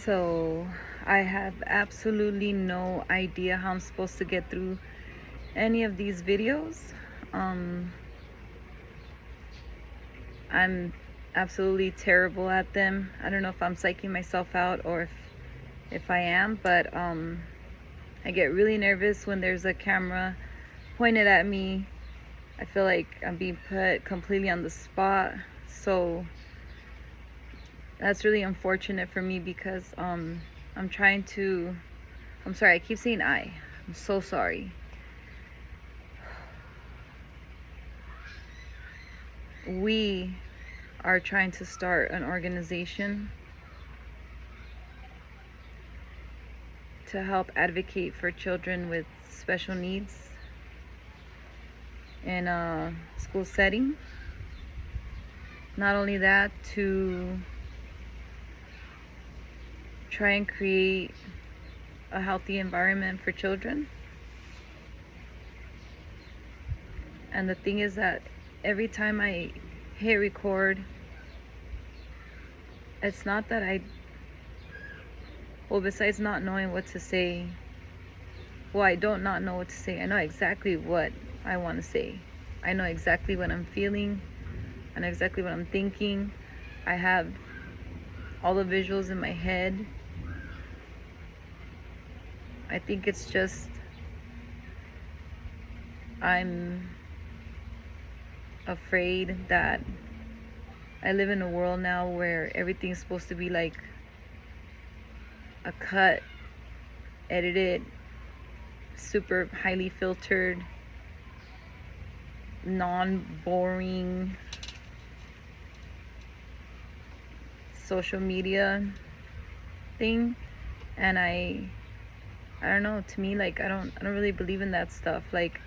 So I have absolutely no idea how I'm supposed to get through any of these videos. I'm absolutely terrible at them. I don't know if I'm psyching myself out or if I am, but I get really nervous when there's a camera pointed at me. I feel like I'm being put completely on the spot. So that's really unfortunate for me because I'm sorry, I keep saying I'm so sorry. We are trying to start an organization to help advocate for children with special needs in a school setting. Not only that, to try and create a healthy environment for children. And the thing is that every time I hit record, it's not that besides not knowing what to say, I don't not know what to say. I know exactly what I want to say. I know exactly what I'm feeling. I know exactly what I'm thinking. I have all the visuals in my head. I think it's just I'm afraid that I live in a world now where everything's supposed to be like a cut, edited, super highly filtered, non-boring social media thing. And I don't know, to me, like I don't really believe in that stuff. Like,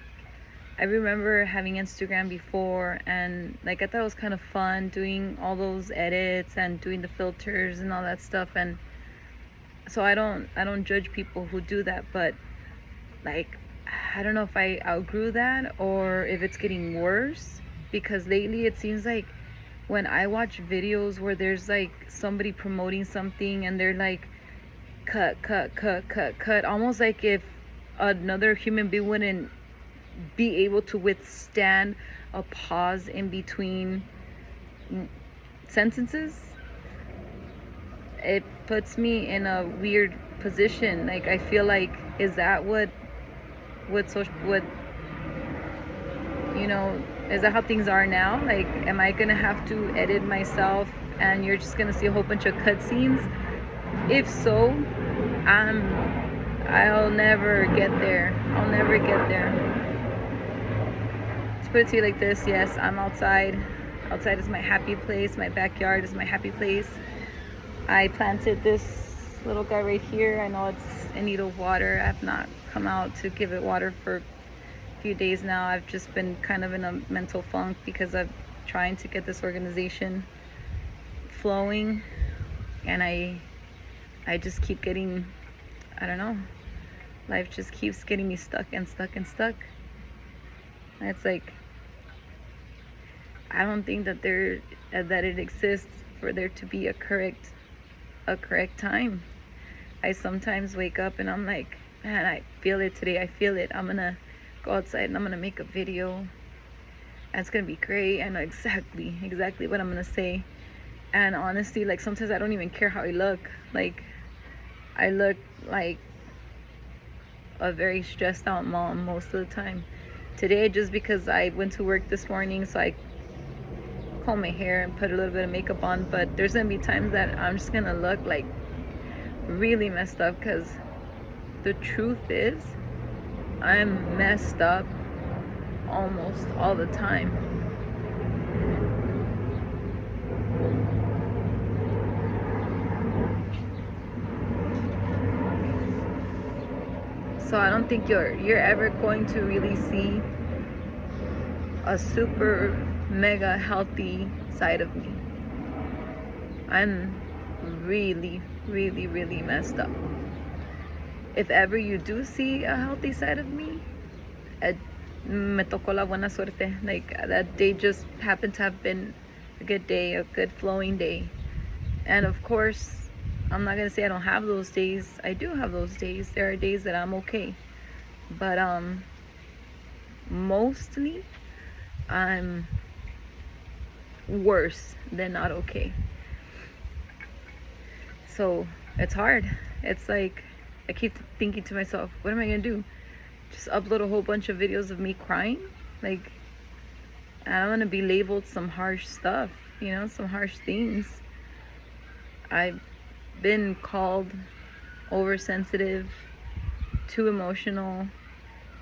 I remember having Instagram before, and like I thought it was kind of fun doing all those edits and doing the filters and all that stuff. And so I don't judge people who do that, but like I don't know if I outgrew that or if it's getting worse, because lately it seems like when I watch videos where there's like somebody promoting something and they're like cut, almost like if another human being wouldn't be able to withstand a pause in between sentences. It puts me in a weird position. Like, I feel like, is that what is that how things are now? Like, am I gonna have to edit myself and you're just gonna see a whole bunch of cutscenes? If so, I'll never get there. To put it to you like this, yes, I'm outside. Outside is my happy place. My backyard is my happy place. I planted this little guy right here. I know it's in need of water. I have not come out to give it water for a few days now. I've just been kind of in a mental funk because I'm trying to get this organization flowing, and I just keep getting, I don't know, life just keeps getting me stuck. And it's like, I don't think that it exists for there to be a correct time. I sometimes wake up and I'm like, man, I feel it today. I feel it. I'm gonna go outside and I'm gonna make a video. And it's gonna be great. I know exactly what I'm gonna say. And honestly, like, sometimes I don't even care how I look. Like, I look like a very stressed out mom most of the time. Today, just because I went to work this morning, so I comb my hair and put a little bit of makeup on, but there's gonna be times that I'm just gonna look like really messed up, because the truth is I'm messed up almost all the time. So I don't think you're ever going to really see a super mega healthy side of me. I'm really messed up. If ever you do see a healthy side of me, me tocó la buena suerte. Like, that day just happened to have been a good day, a good flowing day. And of course, I'm not gonna say I don't have those days. I do have those days. There are days that I'm okay, but mostly I'm worse than not okay. So it's hard. It's like I keep thinking to myself, what am I gonna do? Just upload a whole bunch of videos of me crying? Like, I'm gonna be labeled some harsh stuff, some harsh things. I've been called oversensitive, too emotional,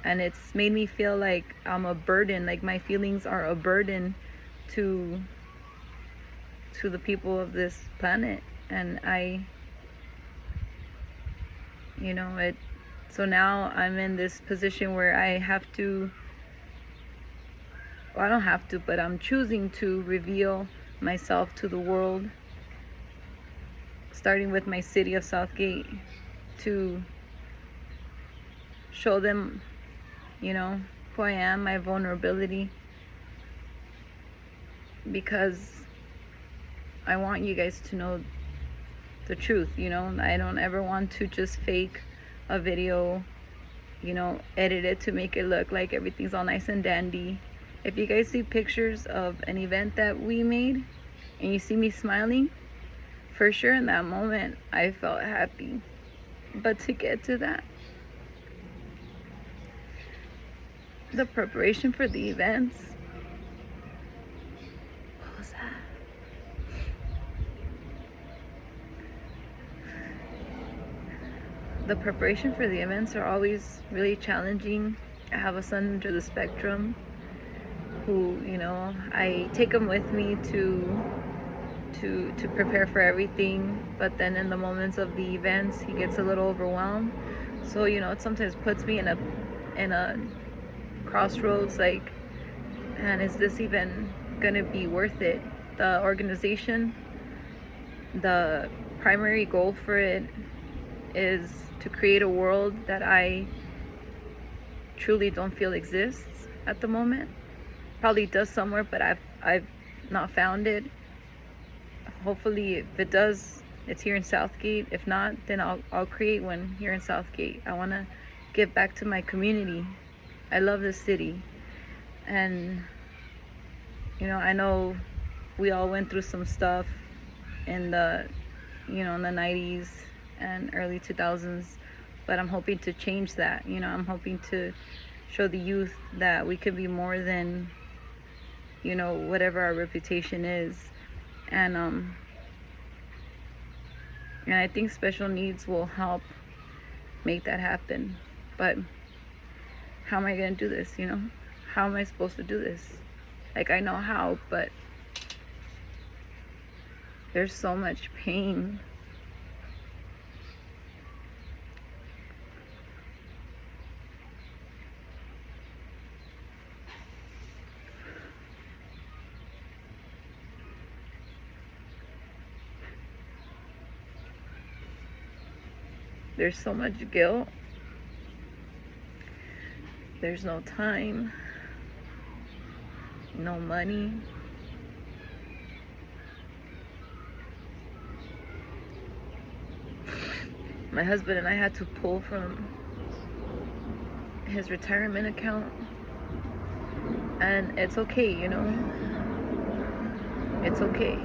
and it's made me feel like I'm a burden, like my feelings are a burden to the people of this planet. And so now I'm in this position where I have to, well, I don't have to, but I'm choosing to reveal myself to the world, starting with my city of Southgate, to show them, who I am, my vulnerability, because I want you guys to know the truth. I don't ever want to just fake a video, edit it to make it look like everything's all nice and dandy. If you guys see pictures of an event that we made and you see me smiling, for sure in that moment I felt happy. But to get to that, the preparation for the events, what was that? The preparation for the events are always really challenging. I have a son under the spectrum who, I take him with me to prepare for everything, but then in the moments of the events he gets a little overwhelmed. So it sometimes puts me in a crossroads, like, and is this even gonna be worth it? The organization, the primary goal for it is to create a world that I truly don't feel exists at the moment. Probably does somewhere, but I've not found it. Hopefully, if it does, it's here in Southgate. If not, then I'll create one here in Southgate. I want to give back to my community. I love this city, and I know we all went through some stuff in the in the 90s and early 2000s, but I'm hoping to change that. I'm hoping to show the youth that we could be more than whatever our reputation is. And I think special needs will help make that happen. But how am I gonna do this? How am I supposed to do this? Like, I know how, but there's so much pain. There's so much guilt. There's no time, no money. My husband and I had to pull from his retirement account, and it's okay, It's okay.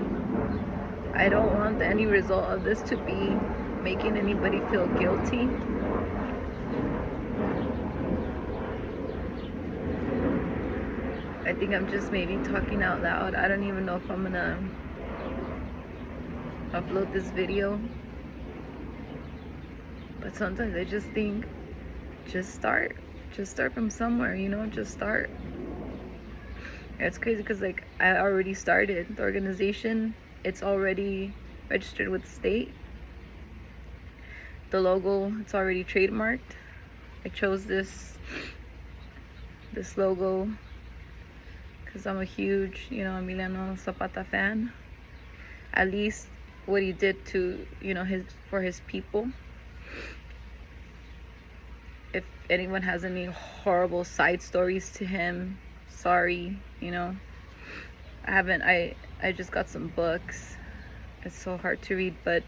I don't want the end result of this to be making anybody feel guilty. I think I'm just maybe talking out loud. I don't even know if I'm gonna upload this video. But sometimes I just think, just start from somewhere, just start. It's crazy because, like, I already started the organization. It's already registered with the state. The logo, it's already trademarked. I chose this logo because I'm a huge, Emiliano Zapata fan. At least what he did to, for his people. If anyone has any horrible side stories to him, sorry, I just got some books. It's so hard to read, but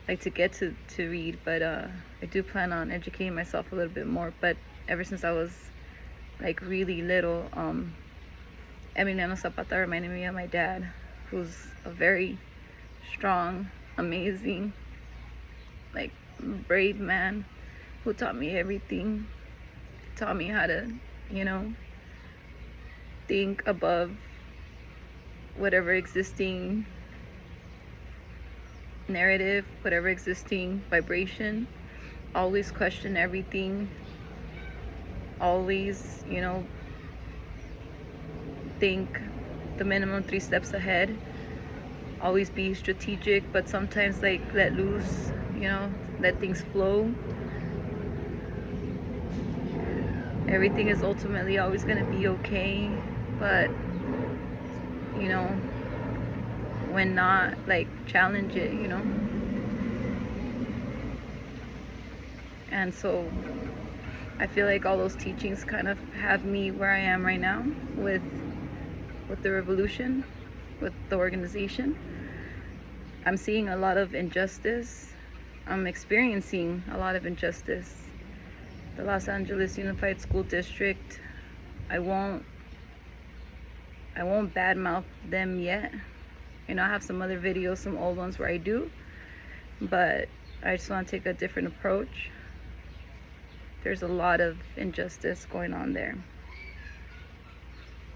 like to get to read, but I do plan on educating myself a little bit more. But ever since I was like really little, Emiliano Zapata reminded me of my dad, who's a very strong, amazing, like brave man, who taught me everything, taught me how to, you know, think above whatever existing narrative, whatever existing vibration, always question everything, always, you know, think the minimum 3 steps ahead, always be strategic, but sometimes like let loose, you know, let things flow. Everything is ultimately always going to be okay, but you know, when not, like challenge it, you know. And so I feel like all those teachings kind of have me where I am right now with the revolution, with the organization. I'm seeing a lot of injustice. I'm experiencing a lot of injustice. The Los Angeles Unified School District, I won't badmouth them yet. You know, I have some other videos, some old ones where I do, but I just want to take a different approach. There's a lot of injustice going on there.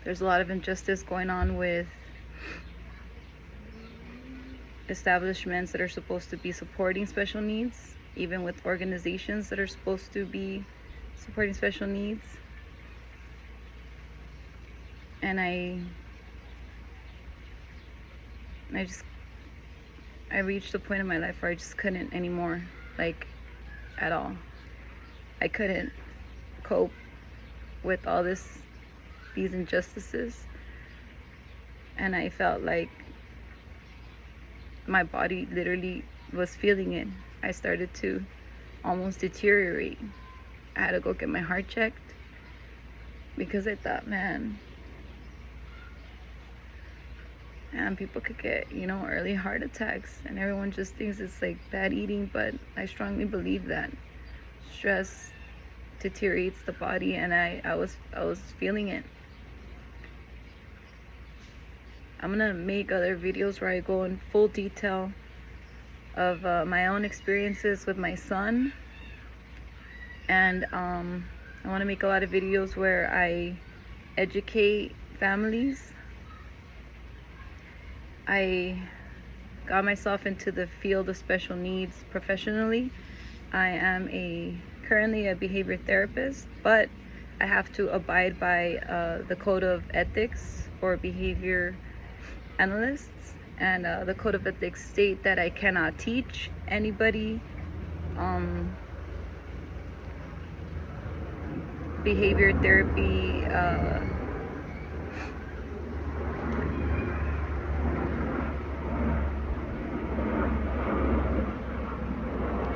There's a lot of injustice going on with establishments that are supposed to be supporting special needs, even with organizations that are supposed to be supporting special needs. And I reached a point in my life where I just couldn't anymore, like at all. I couldn't cope with all these injustices, and I felt like my body literally was feeling it. I started to almost deteriorate. I had to go get my heart checked because I thought, man, and people could get, you know, early heart attacks, and everyone just thinks it's like bad eating, but I strongly believe that stress deteriorates the body, and I was feeling it. I'm gonna make other videos where I go in full detail of my own experiences with my son, and I want to make a lot of videos where I educate families. I got myself into the field of special needs professionally. I am currently a behavior therapist, but I have to abide by the code of ethics for behavior analysts, and the code of ethics state that I cannot teach anybody behavior therapy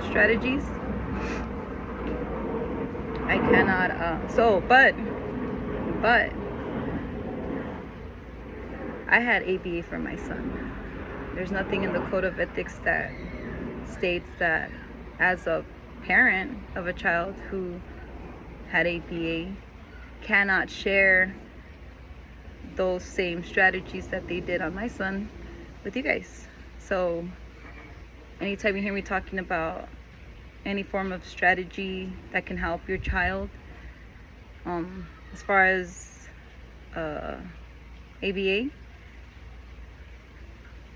strategies. I cannot but I had ABA for my son. There's nothing in the code of ethics that states that as a parent of a child who had ABA cannot share those same strategies that they did on my son with you guys. So anytime you hear me talking about any form of strategy that can help your child, as far as ABA,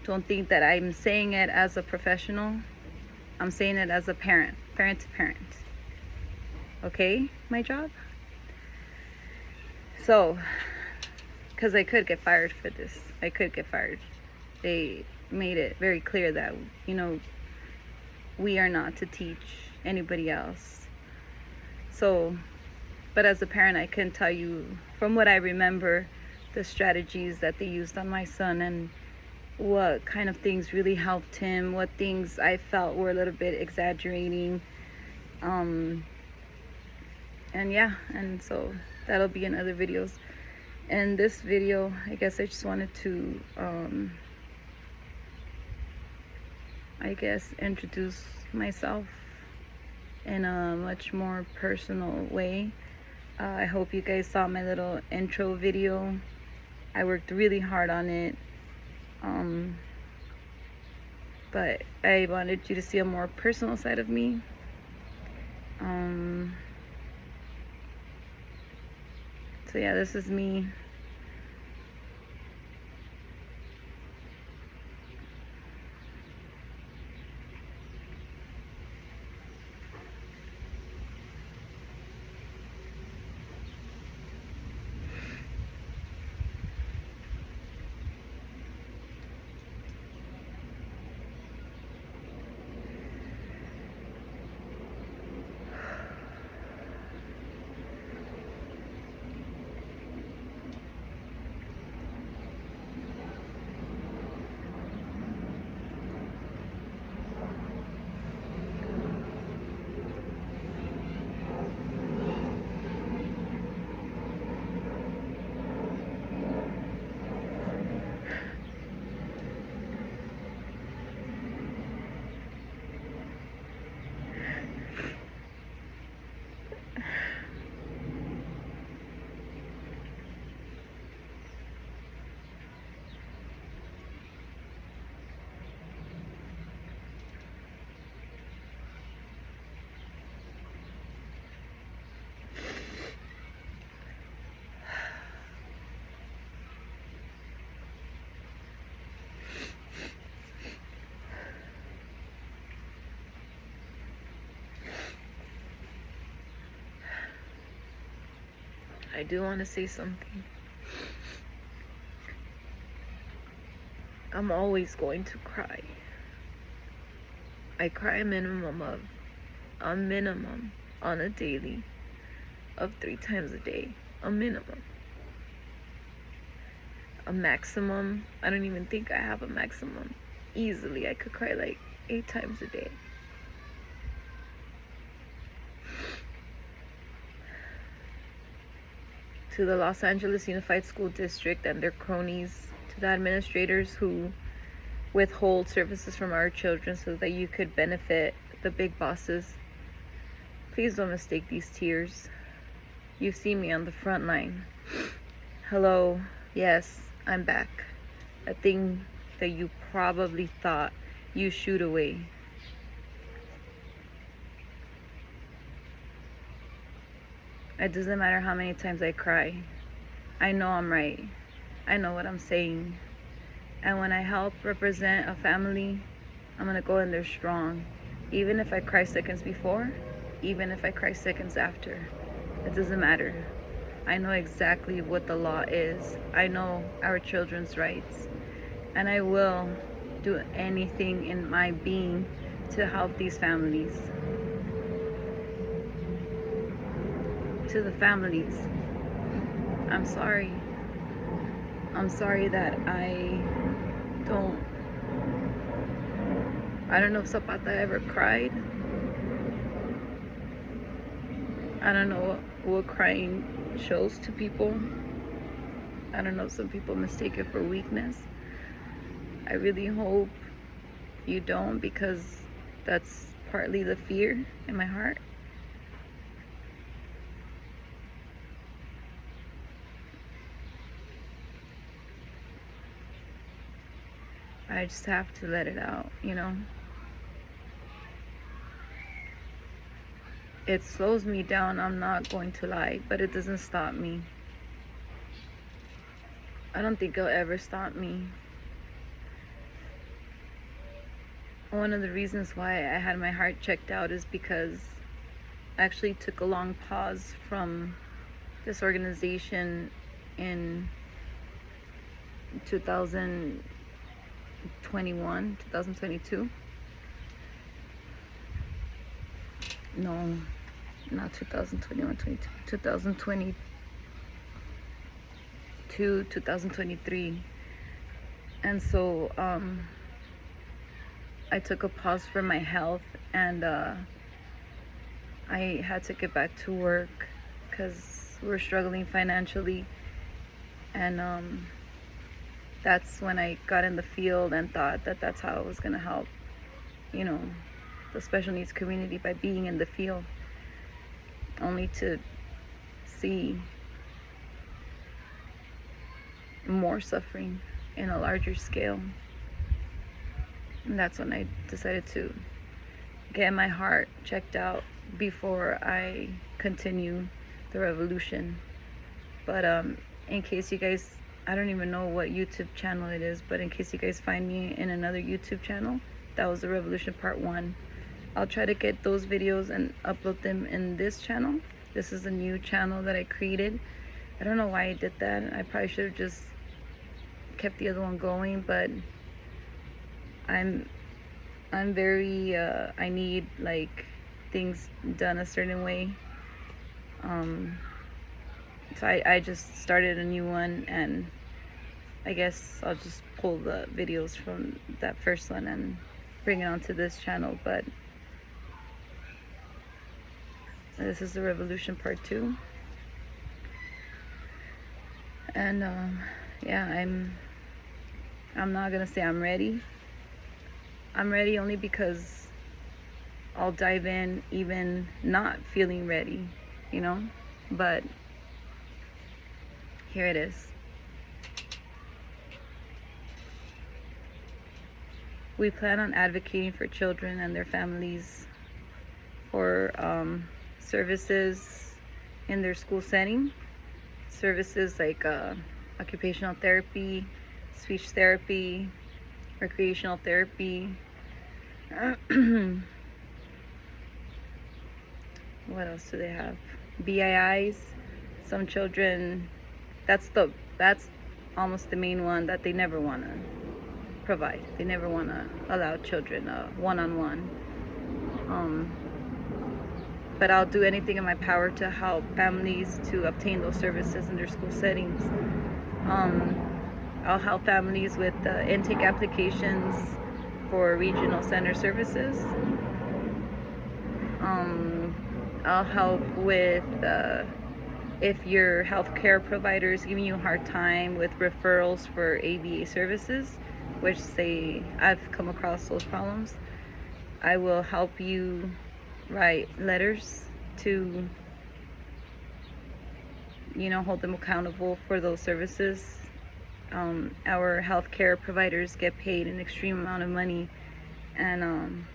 don't think that I'm saying it as a professional. I'm saying it as a parent to parent. Okay, my job. So, because I could get fired for this. I could get fired. They made it very clear that, you know, we are not to teach anybody else. So, but as a parent, I can tell you from what I remember the strategies that they used on my son, and what kind of things really helped him, what things I felt were a little bit exaggerating. And yeah, and so that'll be in other videos. And this video, I guess I just wanted to I guess, introduce myself in a much more personal way. I hope you guys saw my little intro video. I worked really hard on it, but I wanted you to see a more personal side of me. So yeah, this is me. I do want to say something. I'm always going to cry. I cry a minimum on a daily of 3 times a day. A minimum. A maximum, I don't even think I have a maximum. Easily, I could cry like 8 times a day. To the Los Angeles Unified School District and their cronies, to the administrators who withhold services from our children so that you could benefit the big bosses, please don't mistake these tears. You see me on the front line. Hello, yes, I'm back. A thing that you probably thought you shooed away. It doesn't matter how many times I cry. I know I'm right. I know what I'm saying. And when I help represent a family, I'm gonna go in there strong. Even if I cry seconds before, even if I cry seconds after. It doesn't matter. I know exactly what the law is. I know our children's rights. And I will do anything in my being to help these families. To the families, I'm sorry. I'm sorry that I don't know if Zapata ever cried. I don't know what crying shows to people. I don't know if some people mistake it for weakness. I really hope you don't, because that's partly the fear in my heart. I just have to let it out, you know? It slows me down, I'm not going to lie, but it doesn't stop me. I don't think it'll ever stop me. One of the reasons why I had my heart checked out is because I actually took a long pause from this organization in 2022. No, not 2021, 22, 2022, 2023. And so I took a pause for my health, and I had to get back to work because we're struggling financially. And that's when I got in the field and thought that that's how I was going to help you know, the special needs community by being in the field, only to see more suffering in a larger scale. And that's when I decided to get my heart checked out before I continue the revolution. But in case you guys, I don't even know what YouTube channel it is, but in case you guys find me in another YouTube channel, that was the revolution part 1. I'll try to get those videos and upload them in this channel. This is a new channel that I created. I don't know why I did that. I probably should have just kept the other one going, but I'm very I need like things done a certain way. So I just started a new one, and I guess I'll just pull the videos from that first one and bring it onto this channel. But this is the revolution part 2. And yeah, I'm not gonna say I'm ready. I'm ready only because I'll dive in even not feeling ready, you know? But here it is. We plan on advocating for children and their families for services in their school setting. Services like occupational therapy, speech therapy, recreational therapy. What else do they have? BIIs. Some children, that's almost the main one that they never want to provide. They never want to allow children one-on-one. But I'll do anything in my power to help families to obtain those services in their school settings. I'll help families with intake applications for regional center services. I'll help with if your healthcare provider is giving you a hard time with referrals for ABA services, which I've come across those problems. I will help you write letters to, hold them accountable for those services. Our healthcare providers get paid an extreme amount of money, and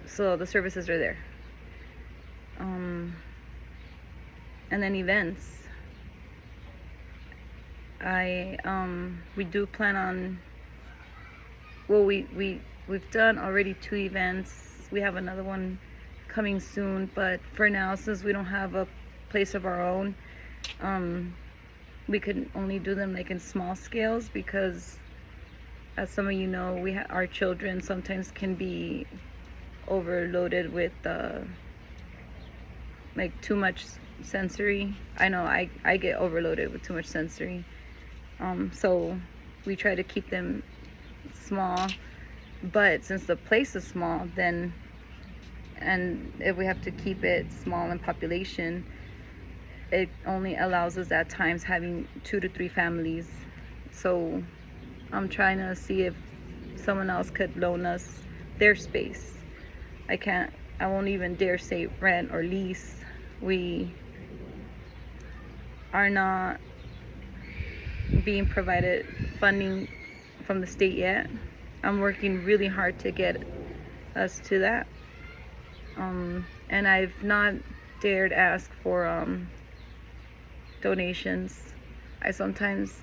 so the services are there. And then events. We do plan on. Well, we've done already 2 events. We have another one coming soon, but for now, since we don't have a place of our own, we could only do them like in small scales, because as some of you know, our children sometimes can be overloaded with like too much sensory. I know I get overloaded with too much sensory. So we try to keep them small, but since the place is small, and if we have to keep it small in population, it only allows us at times having 2 to 3 families. So I'm trying to see if someone else could loan us their space. I won't even dare say rent or lease. We are not being provided funding from the state yet. I'm working really hard to get us to that. And I've not dared ask for donations. I sometimes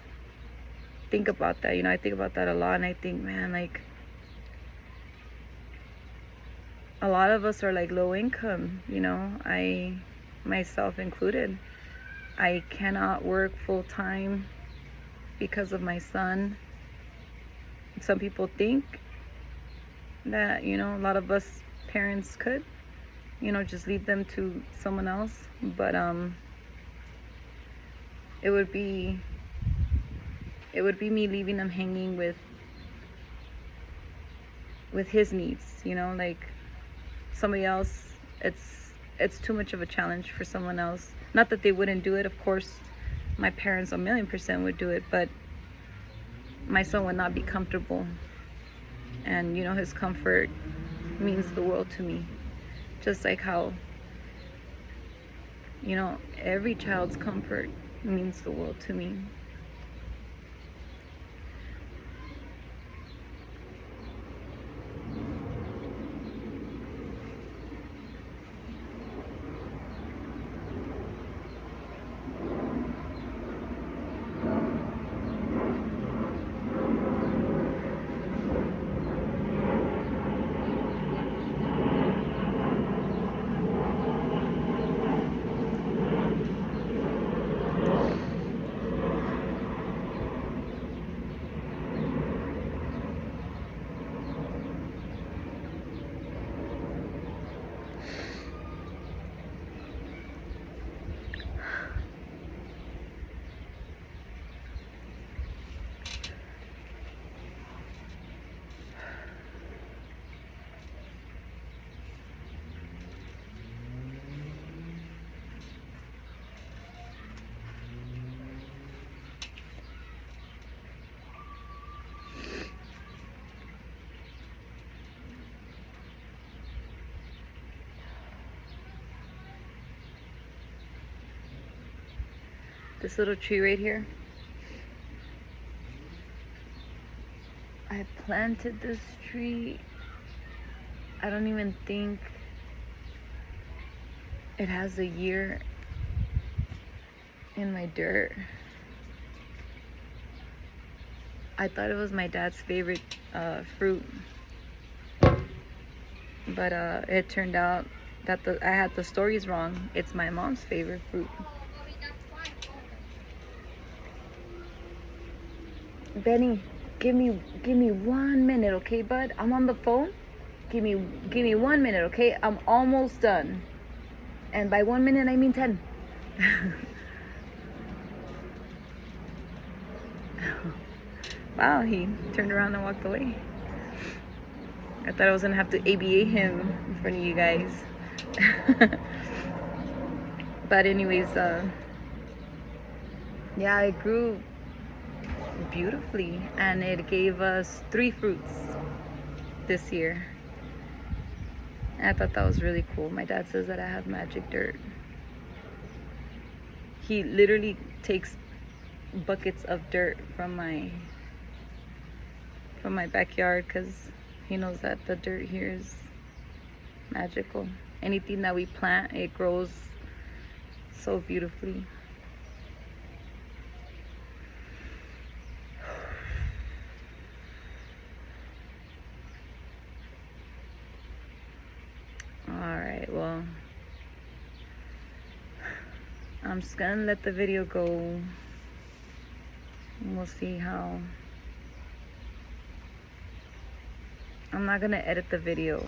think about that. I think about that a lot, and I think, man, like, a lot of us are like low income, I myself included. I cannot work full time because of my son. Some people think that, a lot of us parents could, just leave them to someone else. But it would be me leaving them hanging with his needs, like somebody else. It's too much of a challenge for someone else. Not that they wouldn't do it. Of course, my parents 1,000,000% would do it, but my son would not be comfortable And you know, his comfort means the world to me, just like how, you know, every child's comfort means the world to me. This little tree right here, I planted this tree, I don't even think it has a year in my dirt. I thought it was my dad's favorite fruit, but it turned out that I had the stories wrong. It's my mom's favorite fruit. Benny, give me 1 minute, okay, bud? I'm on the phone. Give me 1 minute, okay? I'm almost done. And by 1 minute, I mean 10. Wow, he turned around and walked away. I thought I was gonna have to ABA him in front of you guys. But anyways, yeah, it grew beautifully, and it gave us 3 fruits this year. And I thought that was really cool. My dad says that I have magic dirt. He literally takes buckets of dirt from my backyard because he knows that the dirt here is magical. Anything that we plant, it grows so beautifully. Alright, well, I'm just gonna let the video go. And we'll see how. I'm not gonna edit the video.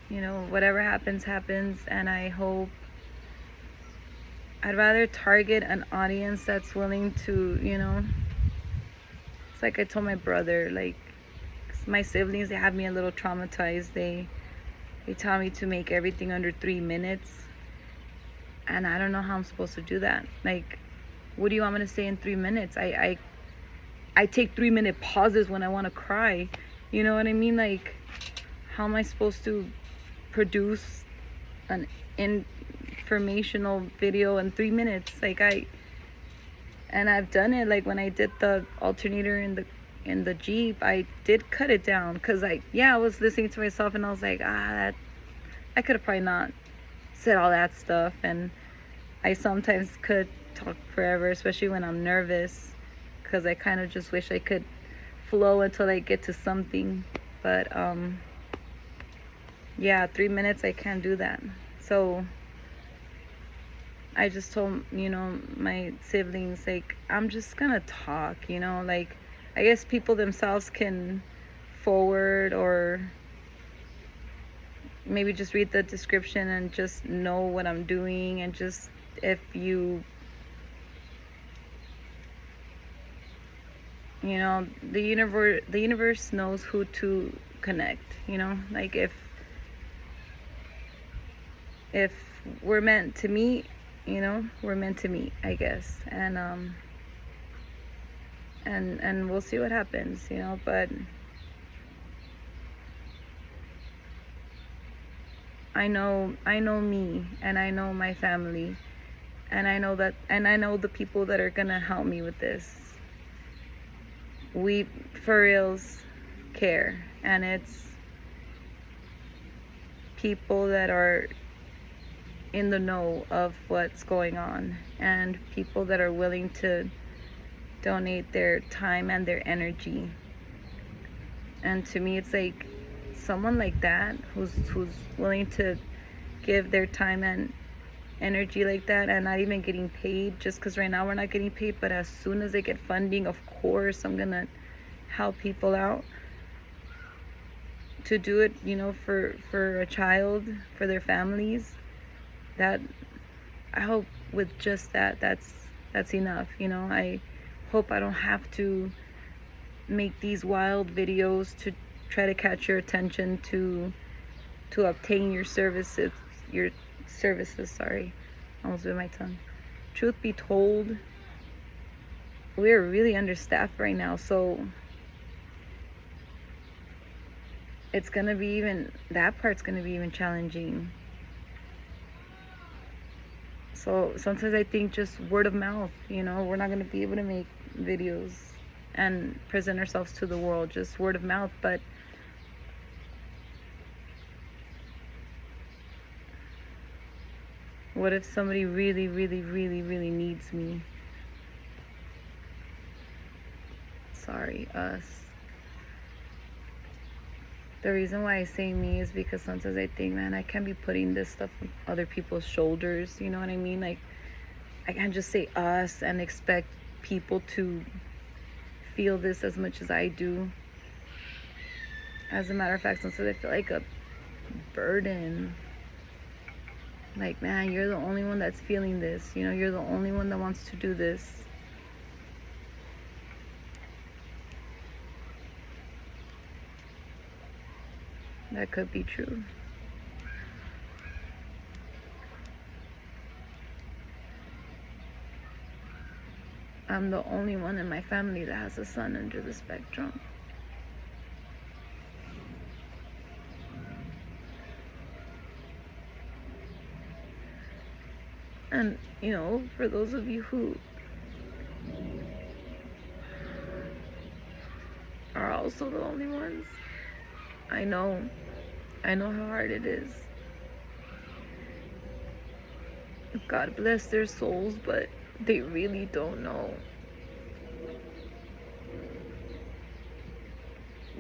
You know, whatever happens, happens, and I hope. I'd rather target an audience that's willing to, you know. It's like I told my brother, like, 'cause my siblings, they have me a little traumatized. They tell me to make everything under 3 minutes, and I don't know how I'm supposed to do that. Like, what do you want me to say in 3 minutes? I take 3-minute pauses when I want to cry. You know what I mean? Like, how am I supposed to produce an informational video in 3 minutes? Like, and I've done it. Like, when I did the alternator in the Jeep, I did cut it down because I was listening to myself, and I was like, I could have probably not said all that stuff. And I sometimes could talk forever, especially when I'm nervous, because I kind of just wish I could flow until I get to something. But 3 minutes, I can't do that. So I just told, you know, my siblings, like, I'm just gonna talk, you know, like, I guess people themselves can forward or maybe just read the description and just know what I'm doing. And just, if you know, the universe knows who to connect, you know, like, if we're meant to meet, you know, we're meant to meet, I guess. And and we'll see what happens, you know. But I know me, and I know my family, and I know the people that are gonna help me with this. We for reals care, and it's people that are in the know of what's going on, and people that are willing to donate their time and their energy. And to me, it's like someone like that who's willing to give their time and energy like that, and not even getting paid, just because right now we're not getting paid, but as soon as they get funding, of course I'm gonna help people out to do it, for a child, for their families. That, I hope with just that's enough. I hope I don't have to make these wild videos to try to catch your attention to obtain your services, sorry, almost bit my tongue. Truth be told, we're really understaffed right now, so it's gonna be even, that part's gonna be even challenging. So sometimes I think just word of mouth, we're not gonna be able to make videos and present ourselves to the world, just word of mouth. But what if somebody really, really, really, really needs me? Sorry, us. The reason why I say me is because sometimes I think, man, I can't be putting this stuff on other people's shoulders. You know what I mean? Like, I can't just say us and expect people to feel this as much as I do. As a matter of fact, sometimes I feel like a burden. Like, man, you're the only one that's feeling this. You're the only one that wants to do this. That could be true. I'm the only one in my family that has a son under the spectrum. And, for those of you who are also the only ones, I know how hard it is. God bless their souls, but they really don't know.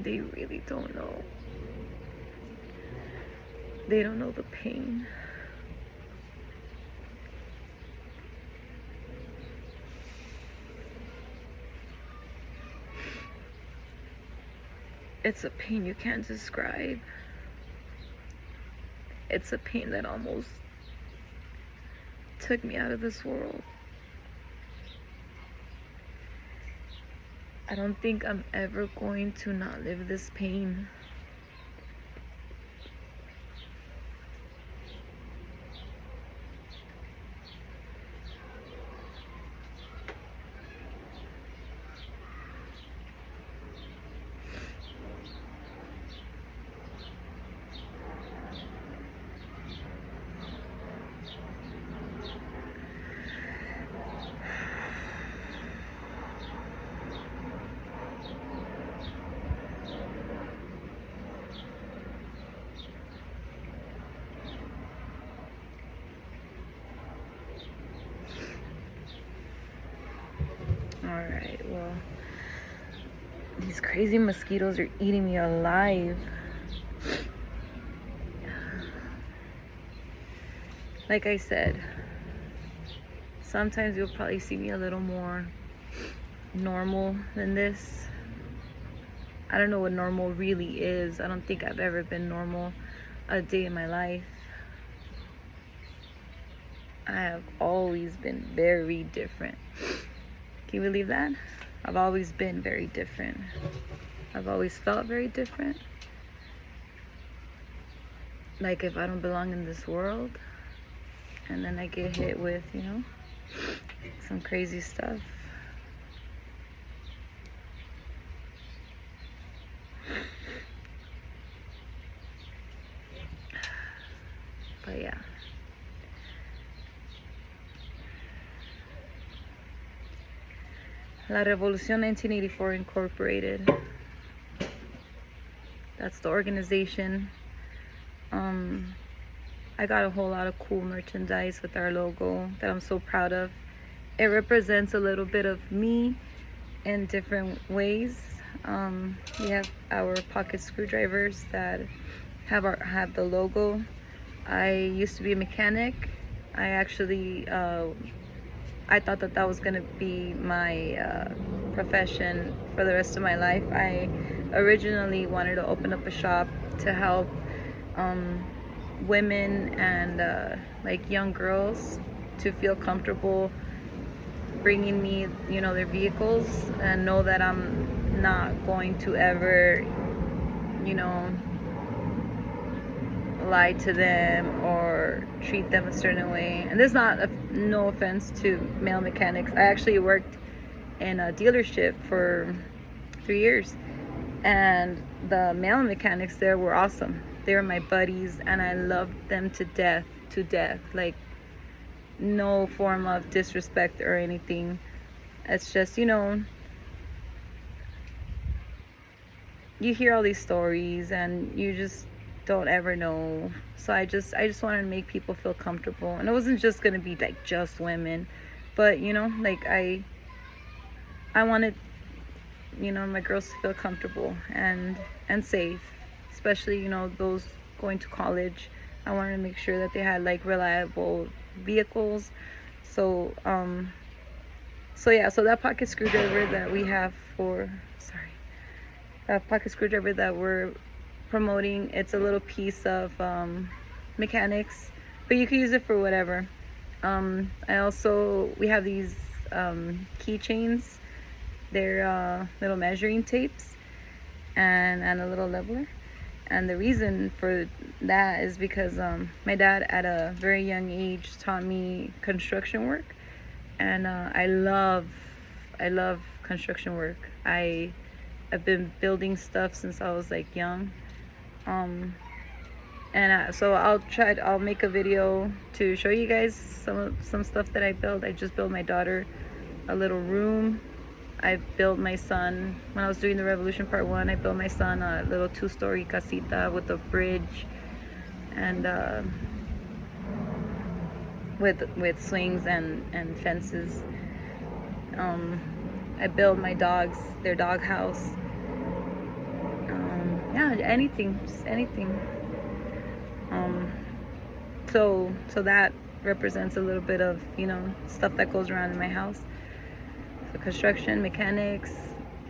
They really don't know. They don't know the pain. It's a pain you can't describe. It's a pain that almost took me out of this world. I don't think I'm ever going to not live this pain. Alright, well, these crazy mosquitoes are eating me alive. Like I said, sometimes you'll probably see me a little more normal than this. I don't know what normal really is. I don't think I've ever been normal a day in my life. I have always been very different. Can you believe that? I've always been very different. I've always felt very different. Like if I don't belong in this world, and then I get hit with, some crazy stuff. La Revolución 1984 Incorporated. That's the organization. I got a whole lot of cool merchandise with our logo that I'm so proud of. It represents a little bit of me in different ways. We have our pocket screwdrivers that have the logo. I used to be a mechanic. I actually I thought that that was gonna be my profession for the rest of my life. I originally wanted to open up a shop to help women and like young girls to feel comfortable bringing me, you know, their vehicles, and know that I'm not going to ever, you know, lie to them or treat them a certain way. And there's no offense to male mechanics. I actually worked in a dealership for 3 years, and the male mechanics there were awesome. They were my buddies, and I loved them to death, like no form of disrespect or anything. It's just, you know, you hear all these stories and you just don't ever know. So I just wanted to make people feel comfortable, and it wasn't just gonna be like just women, but you know, like I wanted, you know, my girls to feel comfortable and safe, especially, you know, those going to college. I wanted to make sure that they had like reliable vehicles. So so that pocket screwdriver that we have that pocket screwdriver that we're promoting, it's a little piece of mechanics, but you can use it for whatever. We have these keychains. They're little measuring tapes and a little leveler. And the reason for that is because my dad at a very young age taught me construction work, and I love construction work. I've been building stuff since I was like young, so I'll make a video to show you guys some stuff that I built. I just built my daughter a little room. I built my son, when I was doing the Revolution Part 1, I built my son a little 2-story casita with a bridge and with swings and fences. I built my dogs their dog house. Yeah, anything, just anything. So that represents a little bit of, you know, stuff that goes around in my house. So construction, mechanics,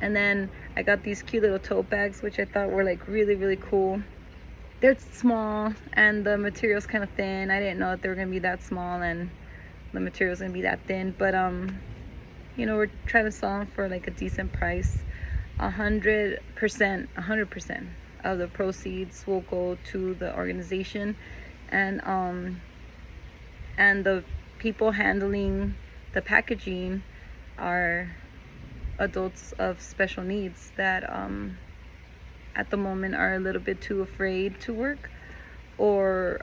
and then I got these cute little tote bags, which I thought were like really cool. They're small and the material's kind of thin. I didn't know that they were gonna be that small and the material's gonna be that thin, but you know, we're trying to sell them for like a decent price. 100% of the proceeds will go to the organization, and the people handling the packaging are adults of special needs that at the moment are a little bit too afraid to work, or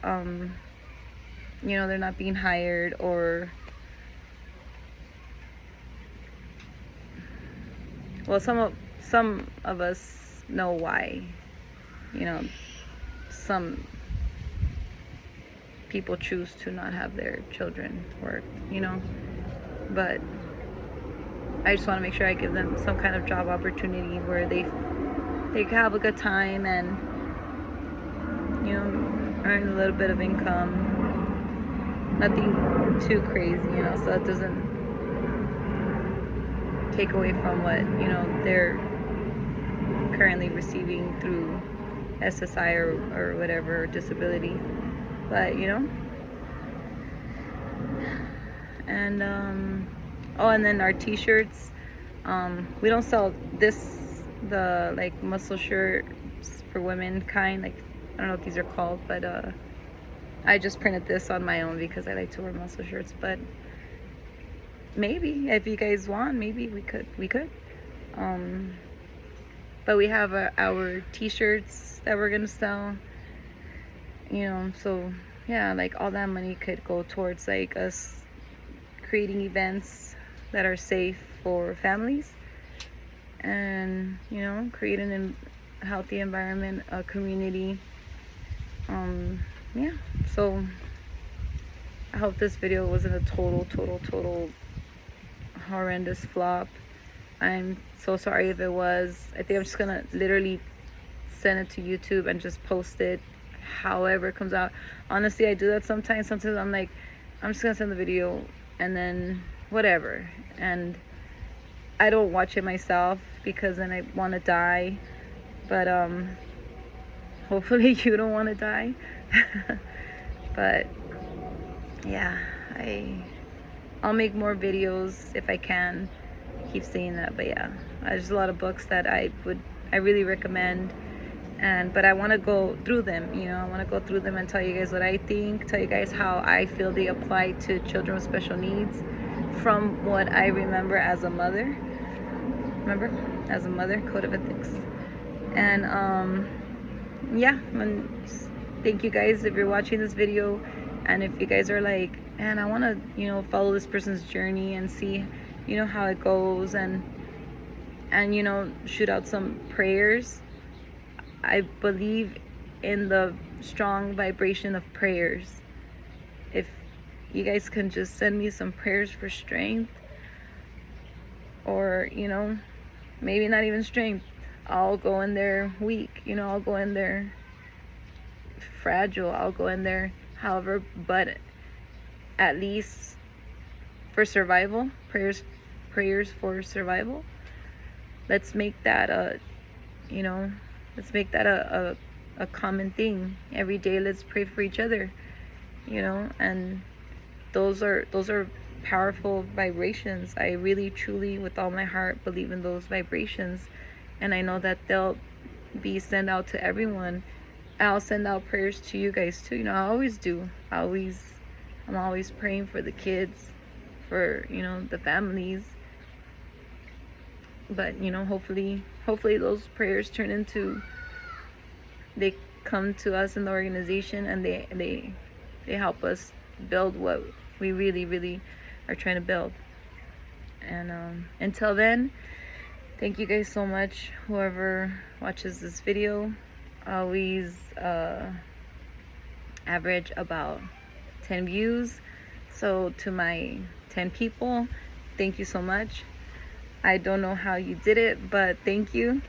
you know, they're not being hired, or well, some of us know why. You know, some people choose to not have their children work, you know, but I just want to make sure I give them some kind of job opportunity where they can have a good time and, you know, earn a little bit of income. Nothing too crazy, you know, so it doesn't take away from what, you know, they're currently receiving through SSI or whatever disability. But, you know, and and then our t-shirts, we don't sell the like muscle shirts for women kind, like I don't know what these are called, but I just printed this on my own because I like to wear muscle shirts. But maybe if you guys want, maybe we could but we have our t-shirts that we're gonna sell, you know. So yeah, like all that money could go towards like us creating events that are safe for families, and creating a healthy environment, a community. Yeah, so I hope this video wasn't a total horrendous flop. I'm so sorry if it was. I think I'm just gonna literally send it to YouTube and just post it however it comes out. Honestly, I do that sometimes. Sometimes I'm like, I'm just gonna send the video and then whatever, and I don't watch it myself because then I want to die. But hopefully you don't want to die. But yeah, I'll make more videos if I can. Keep saying that, but yeah, there's a lot of books that I really recommend, but I want to go through them. I want to go through them and tell you guys what I think, tell you guys how I feel they apply to children with special needs from what I remember as a mother. Code of ethics. And yeah, thank you guys if you're watching this video, and if you guys are like, man, I want to follow this person's journey and see how it goes, and shoot out some prayers. I believe in the strong vibration of prayers. If you guys can just send me some prayers for strength, or maybe not even strength, I'll go in there weak, I'll go in there fragile, I'll go in there however, but at least for survival, prayers for survival. Let's make that a common thing every day. Let's pray for each other, and those are powerful vibrations. I really truly with all my heart believe in those vibrations, and I know that they'll be sent out to everyone. I'll send out prayers to you guys too. I always do. I'm always praying for the kids, for the families. But hopefully those prayers turn into, they come to us in the organization, and they help us build what we really are trying to build. And until then, thank you guys so much, whoever watches this video. I always average about 10 views, so to my 10 people, thank you so much. I don't know how you did it, but thank you.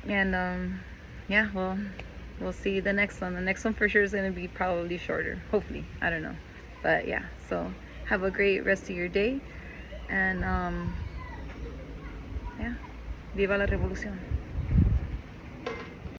And yeah, well, we'll see the next one. The next one for sure is going to be probably shorter, hopefully. I don't know, but yeah, so have a great rest of your day, and yeah, viva la revolución.